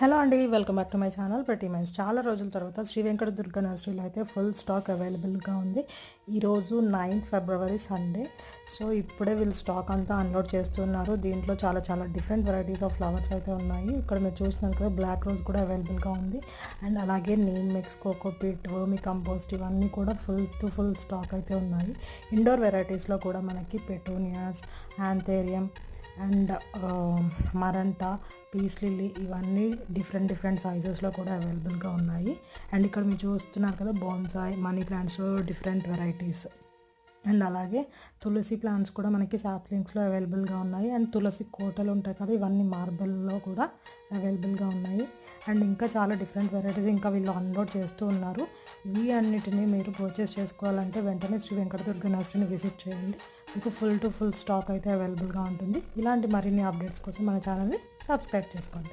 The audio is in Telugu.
హలో అండి, welcome back to my channel ప్రతి మైన్స్. చాలా రోజుల తర్వాత శ్రీ వెంకట దుర్గ నర్సరీలో అయితే ఫుల్ స్టాక్ అవైలబుల్గా ఉంది. ఈరోజు 9 ఫిబ్రవరి సండే. సో ఇప్పుడే వీళ్ళు స్టాక్ అంతా అన్లోడ్ చేస్తున్నారు. దీంట్లో చాలా డిఫరెంట్ వెరైటీస్ ఆఫ్ ఫ్లవర్స్ అయితే ఉన్నాయి. ఇక్కడ మీరు చూసినారు కదా, బ్లాక్ రోజ్ కూడా అవైలబుల్గా ఉంది. అండ్ అలాగే నీమ్ మిక్స్, కోకోపీట్, వర్మి కంపోస్ట్ ఇవన్నీ కూడా ఫుల్ స్టాక్ అయితే ఉన్నాయి. ఇండోర్ వెరైటీస్లో కూడా మనకి petunias, anthurium and maranta, peace lily ఇవన్నీ డిఫరెంట్ సైజెస్లో కూడా అవైలబుల్గా ఉన్నాయి. అండ్ ఇక్కడ మీరు చూస్తున్నారు కదా, బోన్సాయ్, మనీ ప్లాంట్స్లో డిఫరెంట్ వెరైటీస్. అండ్ అలాగే తులసి ప్లాంట్స్ కూడా మనకి సాప్లింగ్స్లో అవైలబుల్గా ఉన్నాయి. అండ్ తులసి కోటలు ఉంటాయి కదా, ఇవన్నీ మార్బుల్లో కూడా అవైలబుల్గా ఉన్నాయి. అండ్ ఇంకా చాలా డిఫరెంట్ వెరైటీస్ ఇంకా వీళ్ళు అన్లోడ్ చేస్తూ ఉన్నారు. ఇవి అన్నిటినీ మీరు పర్చేస్ చేసుకోవాలంటే వెంటనే శ్రీ వెంకట దుర్గ నర్సరీని విజిట్ చేయండి. మీకు ఫుల్ స్టాక్ అయితే అవైలబుల్గా ఉంటుంది. ఇలాంటి మరిన్ని అప్డేట్స్ కోసం మన ఛానల్ని సబ్స్క్రైబ్ చేసుకోండి.